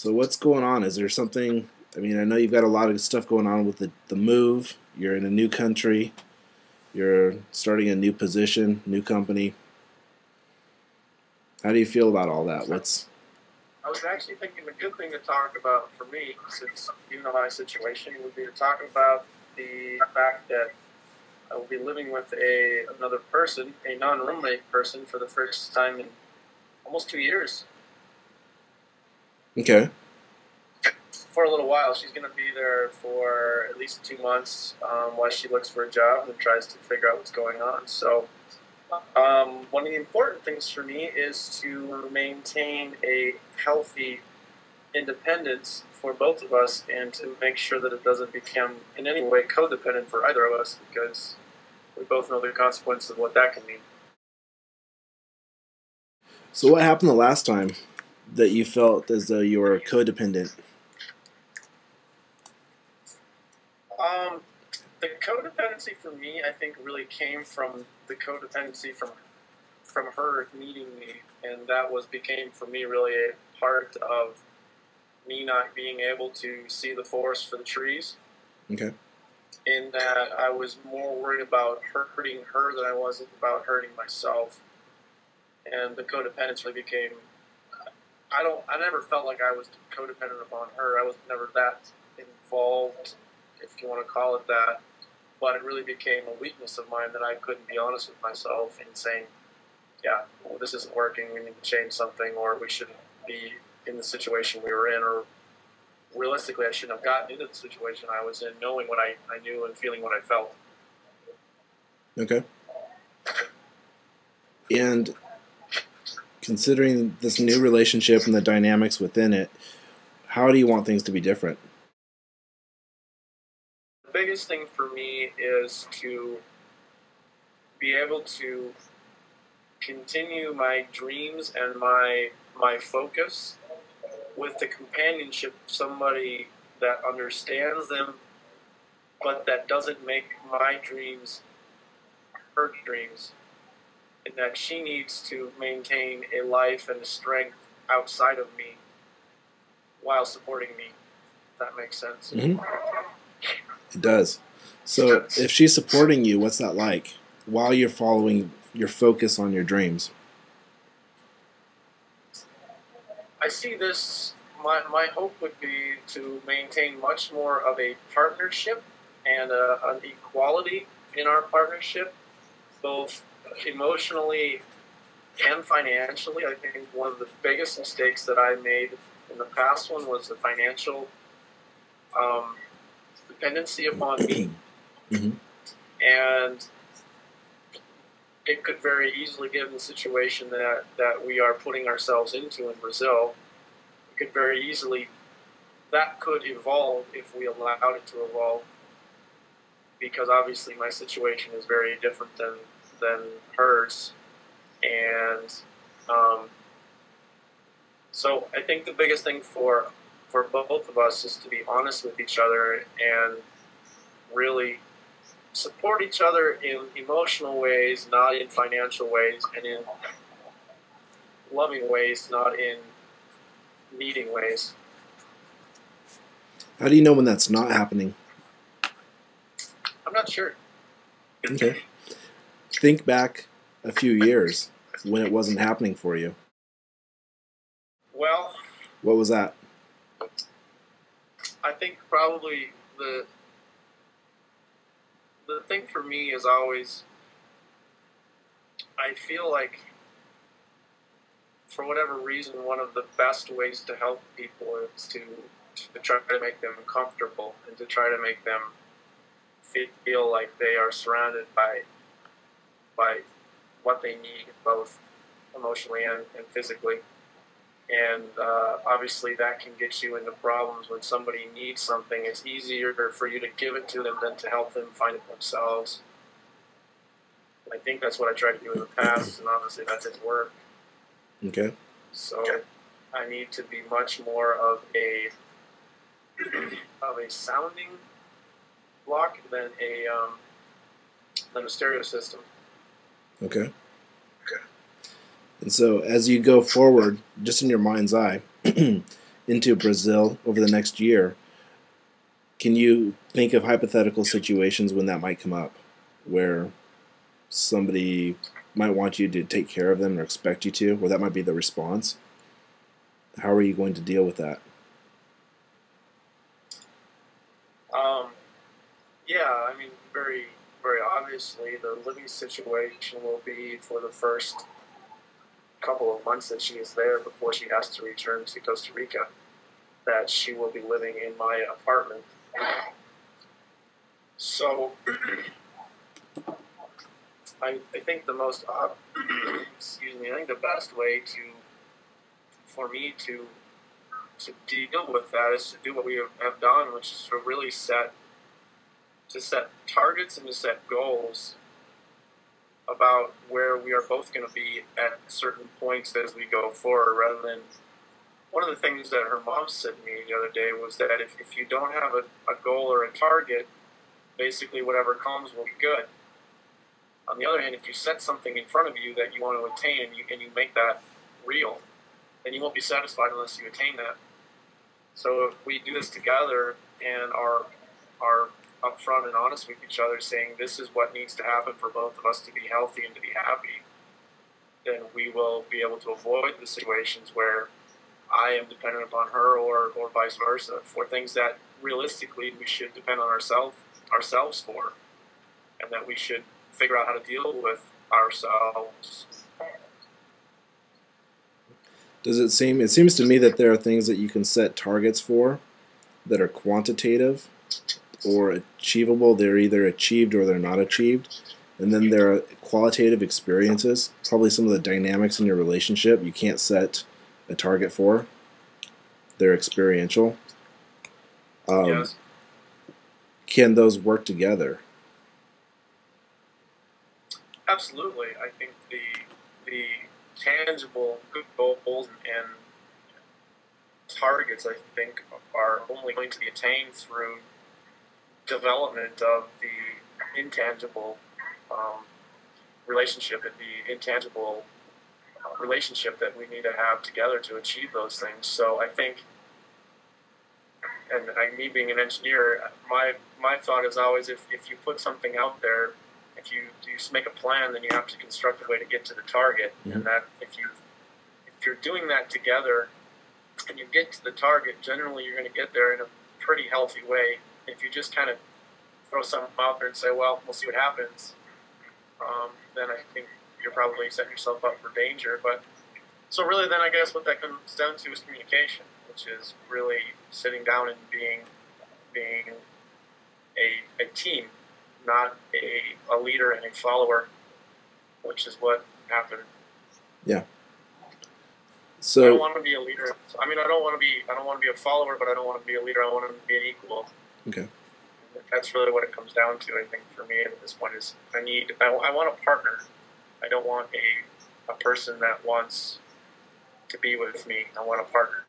So what's going on? Is there something, I mean, I know you've got a lot of stuff going on with the move. You're in a new country. You're starting a new position, new company. How do you feel about all that? I was actually thinking the good thing to talk about for me, since you know my situation, would be to talk about the fact that I will be living with another person, a non-roommate person, for the first time in almost 2 years. Okay. For a little while. She's going to be there for at least 2 months while she looks for a job and tries to figure out what's going on. So one of the important things for me is to maintain a healthy independence for both of us and to make sure that it doesn't become in any way codependent for either of us, because we both know the consequences of what that can mean. So what happened the last time that you felt as though you were codependent? The codependency for me, I think, really came from the codependency from her meeting me, and that became for me really a part of me not being able to see the forest for the trees. Okay. In that I was more worried about hurting her than I was about hurting myself, and the codependence really became. I never felt like I was codependent upon her. I was never that involved, if you want to call it that. But it really became a weakness of mine that I couldn't be honest with myself in saying, yeah, well, this isn't working, we need to change something, or we shouldn't be in the situation we were in, or realistically I shouldn't have gotten into the situation I was in, knowing what I knew and feeling what I felt. Okay. And considering this new relationship and the dynamics within it, how do you want things to be different? The biggest thing for me is to be able to continue my dreams and my focus with the companionship of somebody that understands them, but that doesn't make my dreams her dreams, and that she needs to maintain a life and a strength outside of me while supporting me. If that makes sense. Mm-hmm. It does. So if she's supporting you, what's that like while you're following your focus on your dreams? I see this, my hope would be to maintain much more of a partnership and an equality in our partnership, both emotionally and financially. I think one of the biggest mistakes that I made in the past one was the financial dependency upon me. Mm-hmm. And it could very easily, given the situation that we are putting ourselves into in Brazil, it could very easily, that could evolve if we allowed it to evolve, because obviously my situation is very different than hers. And so I think the biggest thing for both of us is to be honest with each other and really support each other in emotional ways, not in financial ways, and in loving ways, not in needing ways. How do you know when that's not happening? I'm not sure. Okay. Think back a few years when it wasn't happening for you. Well, what was that? I think probably the thing for me is always, I feel like, for whatever reason, one of the best ways to help people is to try to make them comfortable and to try to make them feel like they are surrounded by what they need, both emotionally and physically. And obviously that can get you into problems. When somebody needs something, it's easier for you to give it to them than to help them find it themselves. And I think that's what I tried to do in the past, and obviously that didn't work. Okay. So I need to be much more of a sounding block than a stereo system. Okay. And so as you go forward, just in your mind's eye, into Brazil over the next year, can you think of hypothetical situations when that might come up, where somebody might want you to take care of them or expect you to, or that might be the response? How are you going to deal with that? Yeah, I mean, very, very obviously, the living situation will be for the first couple of months that she is there before she has to return to Costa Rica, that she will be living in my apartment. So, I think the most, excuse me, I think the best way for me to deal with that is to do what we have done, which is to really set targets and to set goals about where we are both going to be at certain points as we go forward, rather than, one of the things that her mom said to me the other day was that if you don't have a goal or a target, basically whatever comes will be good. On the other hand, if you set something in front of you that you want to attain and you make that real, then you won't be satisfied unless you attain that. So if we do this together and are upfront and honest with each other, saying this is what needs to happen for both of us to be healthy and to be happy, then we will be able to avoid the situations where I am dependent upon her or vice versa for things that realistically we should depend on ourselves for, and that we should figure out how to deal with ourselves. It seems to me that there are things that you can set targets for that are quantitative or achievable. They're either achieved or they're not achieved. And then there are qualitative experiences, probably some of the dynamics in your relationship you can't set a target for. They're experiential. Yes. Can those work together? Absolutely. I think the tangible goals and targets, I think, are only going to be attained through development of the intangible relationship and the intangible relationship that we need to have together to achieve those things. So I think, and me being an engineer, my thought is always if you put something out there, if you make a plan, then you have to construct a way to get to the target. Mm-hmm. And that if you're doing that together and you get to the target, generally you're going to get there in a pretty healthy way. If you just kind of throw something out there and say, well, we'll see what happens, then I think you're probably setting yourself up for danger. But so really then I guess what that comes down to is communication, which is really sitting down and being a team, not a leader and a follower, which is what happened. Yeah. So I don't want to be a leader. I mean, I don't want to be a follower, but I don't want to be a leader. I want to be an equal. Okay. That's really what it comes down to, I think, for me at this point is I want a partner. I don't want a person that wants to be with me. I want a partner.